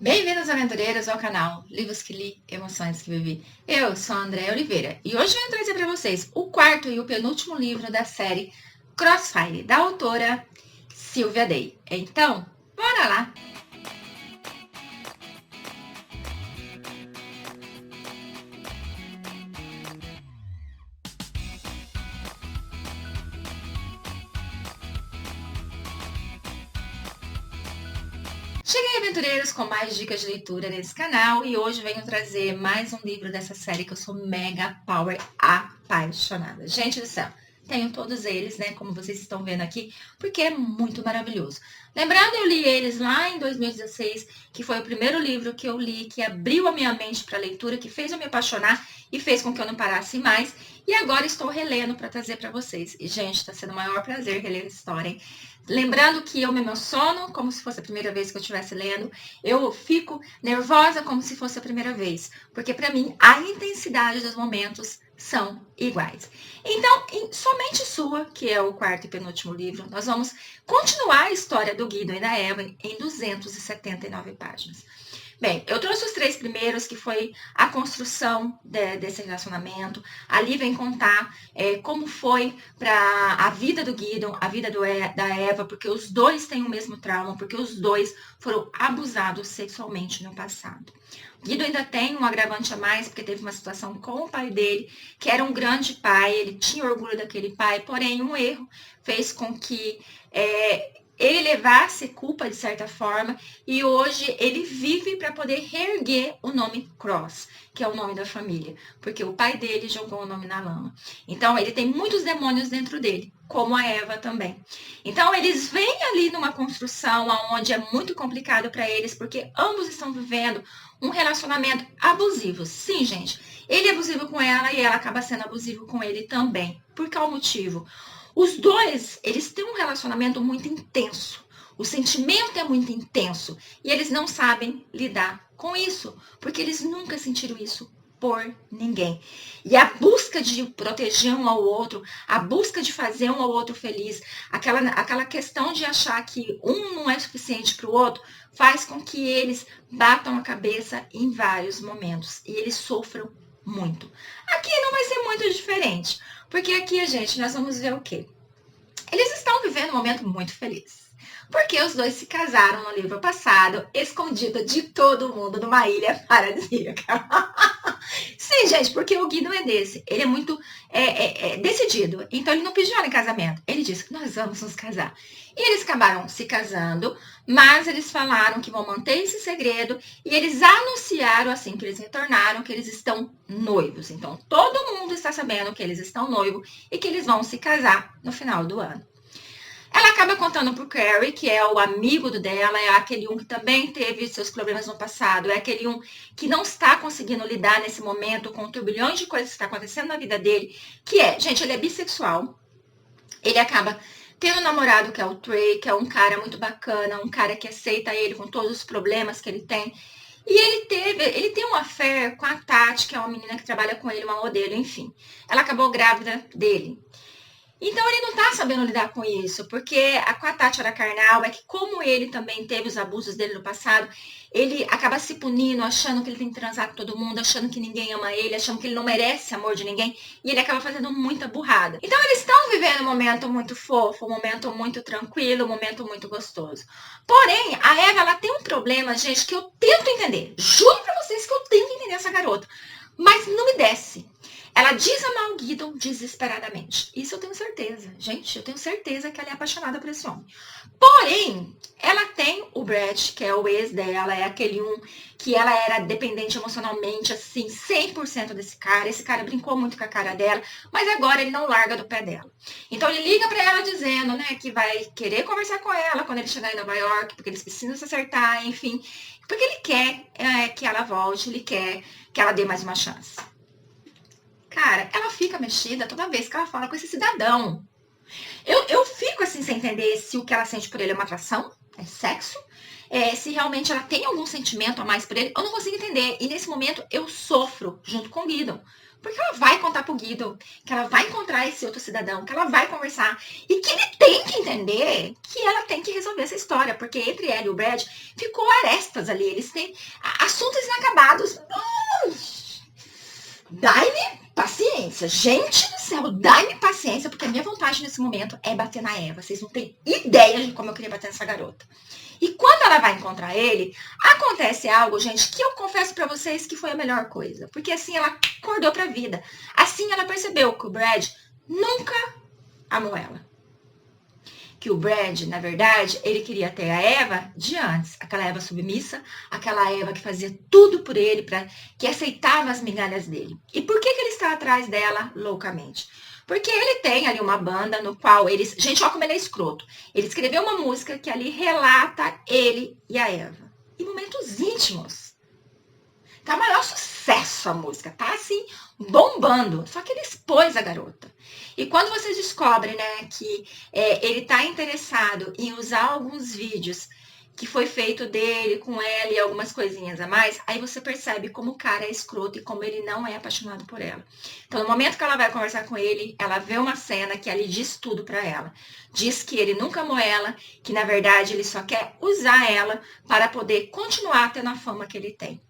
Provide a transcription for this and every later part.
Bem-vindos, aventureiros, ao canal Livros que Li, Emoções que Vivi. Eu sou a Andréa Oliveira e hoje eu vou trazer para vocês o quarto e o penúltimo livro da série Crossfire, da autora Sylvia Day. Então, bora lá! Cheguei, aventureiros, com mais dicas de leitura nesse canal e hoje venho trazer mais um livro dessa série que eu sou mega power apaixonada. Gente do céu, tenho todos eles, né, como vocês estão vendo aqui, porque é muito maravilhoso. Lembrando, eu li eles lá em 2016, que foi o primeiro livro que eu li, que abriu a minha mente para a leitura, que fez eu me apaixonar e fez com que eu não parasse mais. E agora estou relendo para trazer para vocês. E, gente, está sendo o maior prazer reler a história, hein? Lembrando que eu me emociono como se fosse a primeira vez que eu estivesse lendo. Eu fico nervosa como se fosse a primeira vez. Porque, para mim, a intensidade dos momentos são iguais. Então, em Somente Sua, que é o quarto e penúltimo livro, nós vamos continuar a história do Guido e da Eva em 279 páginas. Bem, eu trouxe os 3 primeiros, que foi a construção desse relacionamento. Ali vem contar como foi para a vida do Guido, a vida da Eva, porque os dois têm o mesmo trauma, porque os dois foram abusados sexualmente no passado. O Guido ainda tem um agravante a mais, porque teve uma situação com o pai dele, que era um grande pai, ele tinha orgulho daquele pai, porém um erro fez com que ele levasse culpa de certa forma, e hoje ele vive para poder reerguer o nome Cross, que é o nome da família, porque o pai dele jogou o nome na lama. Então ele tem muitos demônios dentro dele, como a Eva também. Então eles vêm ali numa construção onde é muito complicado para eles, porque ambos estão vivendo um relacionamento abusivo. Sim, gente, ele é abusivo com ela e ela acaba sendo abusiva com ele também. Por qual motivo? Os dois, eles têm um relacionamento muito intenso. O sentimento é muito intenso e eles não sabem lidar com isso, porque eles nunca sentiram isso por ninguém. E a busca de proteger um ao outro, a busca de fazer um ao outro feliz, aquela questão de achar que um não é suficiente para o outro, faz com que eles batam a cabeça em vários momentos e eles sofram muito. Aqui não vai ser muito diferente, porque aqui, gente, nós vamos ver o quê? Eles estão vivendo um momento muito feliz. Porque os dois se casaram no livro passado, escondido de todo mundo numa ilha paradisíaca. Sim, gente, porque o Gui não é desse. Ele é muito decidido. Então ele não pediu ela em casamento. Ele disse, nós vamos nos casar. E eles acabaram se casando, mas eles falaram que vão manter esse segredo e eles anunciaram, assim que eles retornaram, que eles estão noivos. Então todo mundo está sabendo que eles estão noivos e que eles vão se casar no final do ano. Ela acaba contando pro Carrie, que é o amigo dela, é aquele um que também teve seus problemas no passado, é aquele um que não está conseguindo lidar nesse momento com turbilhões de coisas que está acontecendo na vida dele, que é, gente, ele é bissexual, ele acaba tendo um namorado que é o Trey, que é um cara muito bacana, um cara que aceita ele com todos os problemas que ele tem, e ele tem uma affair com a Tati, que é uma menina que trabalha com ele, uma modelo, enfim. Ela acabou grávida dele. Então ele não tá sabendo lidar com isso, porque com a Tati era carnal, é que como ele também teve os abusos dele no passado, ele acaba se punindo, achando que ele tem que transar com todo mundo, achando que ninguém ama ele, achando que ele não merece amor de ninguém, e ele acaba fazendo muita burrada. Então eles estão vivendo um momento muito fofo, um momento muito tranquilo, um momento muito gostoso. Porém, a Eva, ela tem um problema, gente, que eu tento entender. Juro pra vocês que eu tento entender essa garota. Mas não me desce. Ela desamar o Guido desesperadamente. Isso eu tenho certeza. Gente, eu tenho certeza que ela é apaixonada por esse homem. Porém, ela tem o Brett, que é o ex dela, é aquele um que ela era dependente emocionalmente, assim, 100% desse cara. Esse cara brincou muito com a cara dela, mas agora ele não larga do pé dela. Então ele liga pra ela dizendo, né, que vai querer conversar com ela quando ele chegar em Nova York, porque eles precisam se acertar, enfim. Porque ele quer que ela volte, ele quer que ela dê mais uma chance. Cara, ela fica mexida toda vez que ela fala com esse cidadão. Eu fico assim sem entender se o que ela sente por ele é uma atração, é sexo, se realmente ela tem algum sentimento a mais por ele. Eu não consigo entender. E nesse momento eu sofro junto com o Guido. Porque ela vai contar pro Guido, que ela vai encontrar esse outro cidadão, que ela vai conversar. E que ele tem que entender que ela tem que resolver essa história. Porque entre ela e o Brad, ficou arestas ali. Eles têm assuntos inacabados. Dai-me paciência. Gente do céu, dai-me paciência, porque a minha vontade nesse momento é bater na Eva. Vocês não têm ideia de como eu queria bater nessa garota. E quando ela vai encontrar ele, acontece algo, gente, que eu confesso pra vocês que foi a melhor coisa. Porque assim ela acordou pra vida. Assim ela percebeu que o Brad nunca amou ela. Que o Brad, na verdade, ele queria ter a Eva de antes. Aquela Eva submissa, aquela Eva que fazia tudo por ele, que aceitava as migalhas dele. E por que ele está atrás dela loucamente? Porque ele tem ali uma banda no qual eles... Gente, olha como ele é escroto. Ele escreveu uma música que ali relata ele e a Eva. Em momentos íntimos. Tá o maior sucesso a música. Tá assim, bombando. Só que ele expôs a garota. E quando vocês descobrem, né, que ele tá interessado em usar alguns vídeos que foi feito dele com ela e algumas coisinhas a mais, aí você percebe como o cara é escroto e como ele não é apaixonado por ela. Então, no momento que ela vai conversar com ele, ela vê uma cena que ali diz tudo pra ela. Diz que ele nunca amou ela, que na verdade ele só quer usar ela para poder continuar tendo a fama que ele tem.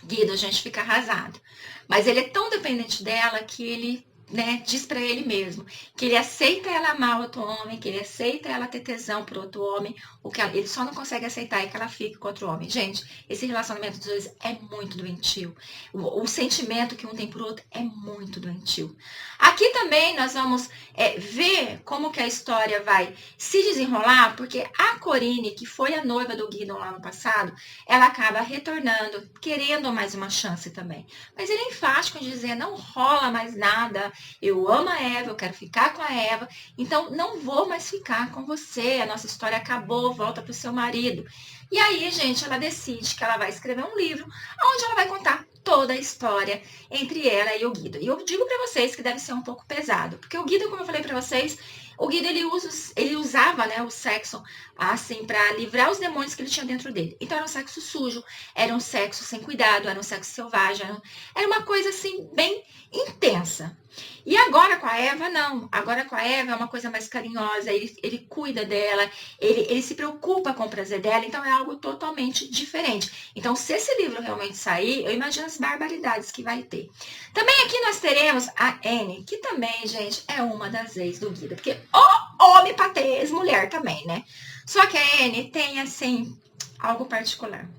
Guido, a gente fica arrasado. Mas ele é tão dependente dela que ele, né, diz pra ele mesmo que ele aceita ela amar outro homem, que ele aceita ela ter tesão por outro homem, o que ele só não consegue aceitar é que ela fique com outro homem. Gente, esse relacionamento dos dois é muito doentio. O sentimento que um tem por outro é muito doentio. Aqui também nós vamos ver como que a história vai se desenrolar, porque a Corinne, que foi a noiva do Guido lá no passado, ela acaba retornando, querendo mais uma chance também. Mas ele é enfático em dizer, não rola mais nada, eu amo a Eva, eu quero ficar com a Eva, então não vou mais ficar com você, a nossa história acabou, volta pro seu marido. E aí, gente, ela decide que ela vai escrever um livro onde ela vai contar toda a história entre ela e o Guido. E eu digo pra vocês que deve ser um pouco pesado, porque o Guido, como eu falei pra vocês, o Guido ele usava, né, o sexo assim para livrar os demônios que ele tinha dentro dele. Então era um sexo sujo, era um sexo sem cuidado, era um sexo selvagem, era uma coisa assim bem intensa. E agora com a Eva, não. Agora com a Eva é uma coisa mais carinhosa, ele cuida dela, ele se preocupa com o prazer dela, então é algo totalmente diferente. Então, se esse livro realmente sair, eu imagino as barbaridades que vai ter. Também aqui nós teremos a Anne, que também, gente, é uma das ex do Guido, porque o homem pra ter ex-mulher também, né? Só que a Anne tem, assim, algo particular.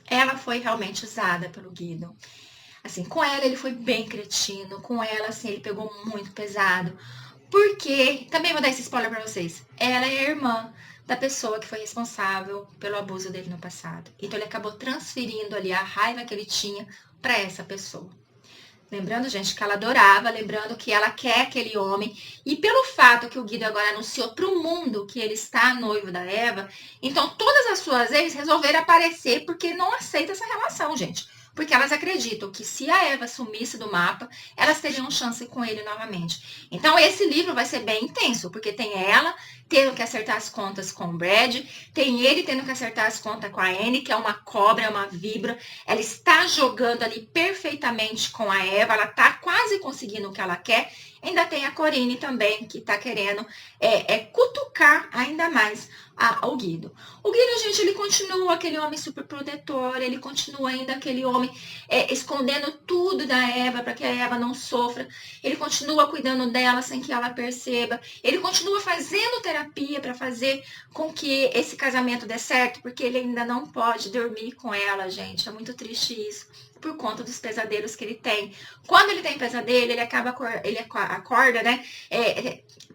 Ela foi realmente usada pelo Guido. Assim, com ela ele foi bem cretino, com ela, assim, ele pegou muito pesado. Porque, também vou dar esse spoiler pra vocês, ela é a irmã da pessoa que foi responsável pelo abuso dele no passado. Então ele acabou transferindo ali a raiva que ele tinha pra essa pessoa. Lembrando, gente, que ela adorava, lembrando que ela quer aquele homem. E pelo fato que o Guido agora anunciou pro mundo que ele está noivo da Eva, então todas as suas ex resolveram aparecer porque não aceita essa relação, gente. Porque elas acreditam que se a Eva sumisse do mapa, elas teriam chance com ele novamente. Então esse livro vai ser bem intenso, porque tem ela tendo que acertar as contas com o Brad, tem ele tendo que acertar as contas com a Anne, que é uma cobra, é uma víbora. Ela está jogando ali perfeitamente com a Eva, ela está quase conseguindo o que ela quer. Ainda tem a Corinne também, que está querendo cutucar ainda mais o Guido. O Guido, gente, ele continua aquele homem super protetor, ele continua ainda aquele homem escondendo tudo da Eva para que a Eva não sofra. Ele continua cuidando dela sem que ela perceba. Ele continua fazendo terapia para fazer com que esse casamento dê certo, porque ele ainda não pode dormir com ela, gente. É muito triste isso, por conta dos pesadelos que ele tem. Quando ele tem pesadelo, ele acorda, né?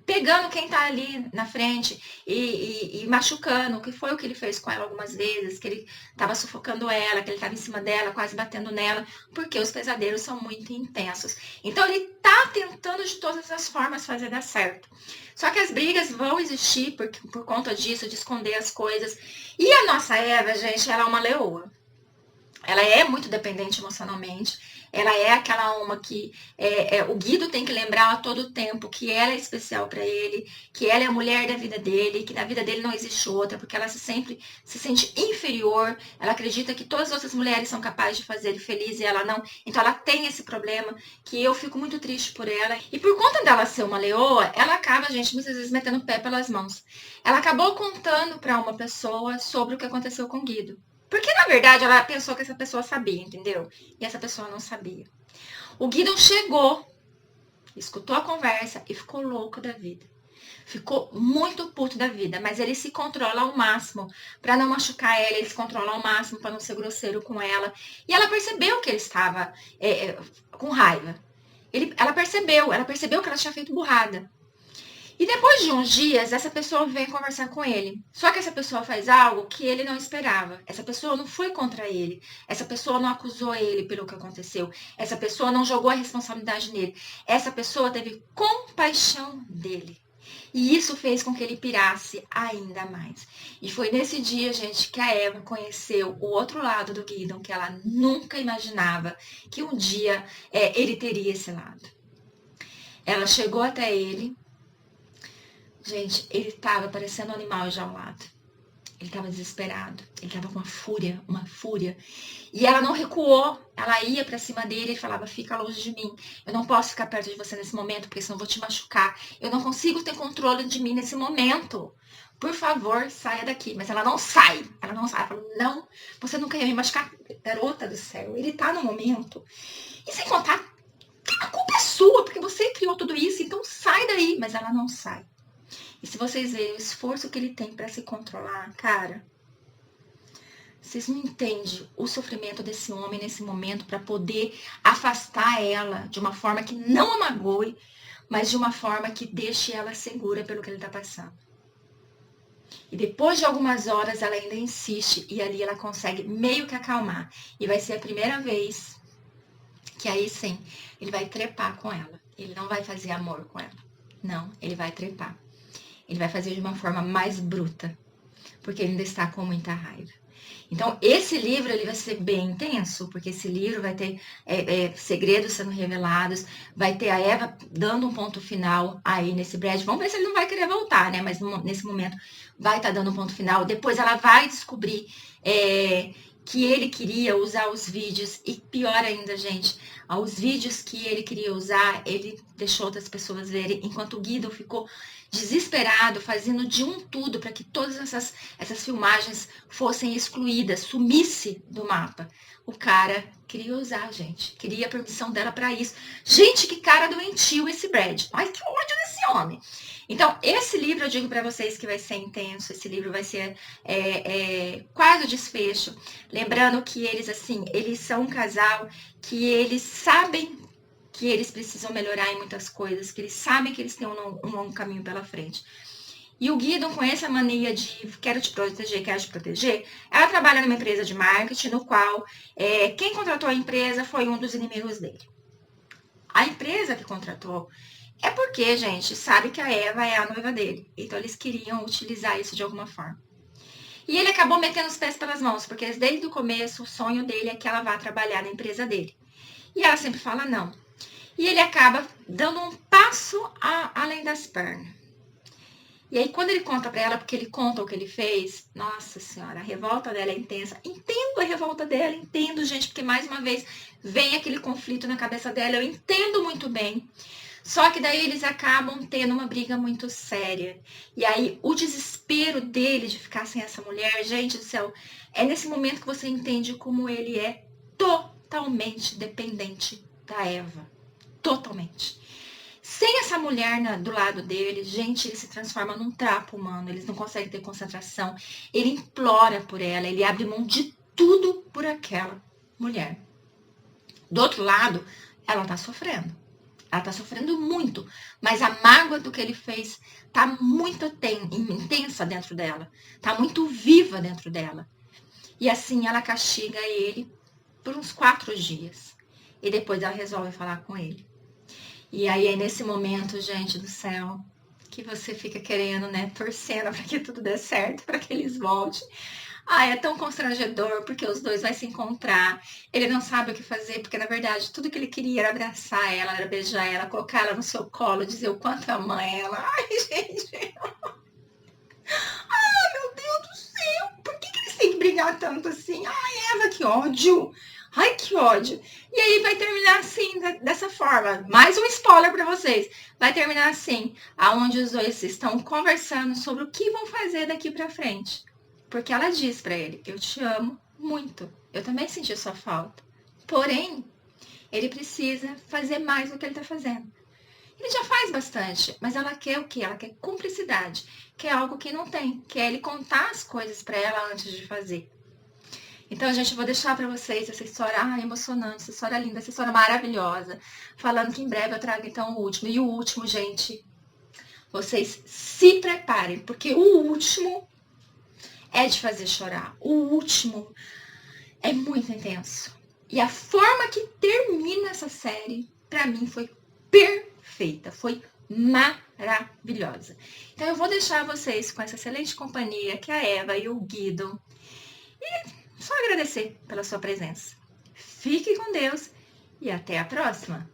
Pegando quem tá ali na frente e machucando, que foi o que ele fez com ela algumas vezes, que ele tava sufocando ela, que ele tava em cima dela, quase batendo nela, porque os pesadelos são muito intensos. Então ele tá tentando de todas as formas fazer dar certo. Só que as brigas vão existir por conta disso, de esconder as coisas. E a nossa Eva, gente, ela é uma leoa. ela é muito dependente emocionalmente. Ela é aquela uma que o Guido tem que lembrar a todo tempo que ela é especial para ele, que ela é a mulher da vida dele, que na vida dele não existe outra, porque ela sempre se sente inferior. Ela acredita que todas as outras mulheres são capazes de fazer ele feliz e ela não. Então ela tem esse problema que eu fico muito triste por ela. E por conta dela ser uma leoa, ela acaba, gente, muitas vezes metendo o pé pelas mãos. Ela acabou contando para uma pessoa sobre o que aconteceu com o Guido. Porque, na verdade, ela pensou que essa pessoa sabia, entendeu? E essa pessoa não sabia. O Guidon chegou, escutou a conversa e ficou louco da vida. Ficou muito puto da vida, mas ele se controla ao máximo para não machucar ela, ele se controla ao máximo para não ser grosseiro com ela. E ela percebeu que ele estava com raiva. Ela percebeu que ela tinha feito burrada. E depois de uns dias, essa pessoa vem conversar com ele. Só que essa pessoa faz algo que ele não esperava. Essa pessoa não foi contra ele. Essa pessoa não acusou ele pelo que aconteceu. Essa pessoa não jogou a responsabilidade nele. Essa pessoa teve compaixão dele. E isso fez com que ele pirasse ainda mais. E foi nesse dia, gente, que a Eva conheceu o outro lado do Guidon, que ela nunca imaginava que um dia ele teria esse lado. Ela chegou até ele. Gente, ele tava parecendo um animal enjaulado. Ele tava desesperado. Ele tava com uma fúria. E ela não recuou. Ela ia pra cima dele e falava, fica longe de mim. Eu não posso ficar perto de você nesse momento, porque senão eu vou te machucar. Eu não consigo ter controle de mim nesse momento. Por favor, saia daqui. Mas ela não sai. Ela não sai. Ela falou, não, você não quer me machucar. Garota do céu, ele tá no momento. E sem contar, a culpa é sua, porque você criou tudo isso, então sai daí. Mas ela não sai. E se vocês verem o esforço que ele tem para se controlar, cara, vocês não entendem o sofrimento desse homem nesse momento para poder afastar ela de uma forma que não a magoe, mas de uma forma que deixe ela segura pelo que ele está passando. E depois de algumas horas ela ainda insiste e ali ela consegue meio que acalmar. E vai ser a primeira vez que aí sim ele vai trepar com ela. Ele não vai fazer amor com ela. Não, ele vai trepar. Ele vai fazer de uma forma mais bruta, porque ele ainda está com muita raiva. Então, esse livro ele vai ser bem intenso, porque esse livro vai ter segredos sendo revelados, vai ter a Eva dando um ponto final aí nesse Brad. Vamos ver se ele não vai querer voltar, né? Mas nesse momento vai estar dando um ponto final. Depois ela vai descobrir que ele queria usar os vídeos, e pior ainda, gente, os vídeos que ele queria usar, ele deixou outras pessoas verem, enquanto o Guido ficou desesperado, fazendo de um tudo para que todas essas filmagens fossem excluídas, sumisse do mapa. O cara queria usar, gente, queria a permissão dela para isso. Gente, que cara doentio esse Brad. Ai, que ódio desse homem. Então, esse livro eu digo para vocês que vai ser intenso, esse livro vai ser quase o desfecho. Lembrando que eles, assim, eles são um casal que eles sabem que eles precisam melhorar em muitas coisas, que eles sabem que eles têm um longo caminho pela frente. E o Guidon, com essa mania de quero te proteger, ela trabalha numa empresa de marketing, no qual quem contratou a empresa foi um dos inimigos dele. A empresa que contratou é porque, gente, sabe que a Eva é a noiva dele. Então, eles queriam utilizar isso de alguma forma. E ele acabou metendo os pés pelas mãos, porque desde o começo o sonho dele é que ela vá trabalhar na empresa dele. E ela sempre fala não. E ele acaba dando um passo além das pernas. E aí, quando ele conta pra ela, porque ele conta o que ele fez, nossa senhora, a revolta dela é intensa. Entendo a revolta dela, entendo, gente, porque mais uma vez vem aquele conflito na cabeça dela, eu entendo muito bem. Só que daí eles acabam tendo uma briga muito séria. E aí, o desespero dele de ficar sem essa mulher, gente do céu, é nesse momento que você entende como ele é totalmente dependente da Eva. Totalmente. Sem essa mulher do lado dele, gente, ele se transforma num trapo humano. Eles não conseguem ter concentração. Ele implora por ela, ele abre mão de tudo por aquela mulher. Do outro lado, ela tá sofrendo. Ela tá sofrendo muito, mas a mágoa do que ele fez tá muito intensa dentro dela. Tá muito viva dentro dela. E assim ela castiga ele por uns 4 dias. E depois ela resolve falar com ele. E aí é nesse momento, gente do céu, que você fica querendo, né, torcendo para que tudo dê certo, para que eles voltem. Ai, é tão constrangedor, porque os dois vão se encontrar. Ele não sabe o que fazer, porque na verdade tudo que ele queria era abraçar ela, era beijar ela, colocar ela no seu colo, dizer o quanto ama ela. Ai, gente, meu Deus do céu, por que eles têm que brigar tanto assim? Ai, Eva, que ódio. Ai, que ódio. E aí vai terminar assim, dessa forma. Mais um spoiler para vocês. Vai terminar assim, aonde os dois estão conversando sobre o que vão fazer daqui para frente. Porque ela diz para ele: "Eu te amo muito. Eu também senti sua falta. Porém, ele precisa fazer mais do que ele está fazendo. Ele já faz bastante, mas ela quer o quê? Ela quer cumplicidade, quer algo que não tem, quer ele contar as coisas para ela antes de fazer. Então, gente, eu vou deixar para vocês essa história emocionante, essa história linda, essa história maravilhosa, falando que em breve eu trago então o último. E o último, gente, vocês se preparem, porque o último é de fazer chorar. O último é muito intenso. E a forma que termina essa série, para mim, foi perfeita, foi maravilhosa. Então eu vou deixar vocês com essa excelente companhia que é a Eva e o Guido. E só agradecer pela sua presença. Fique com Deus e até a próxima!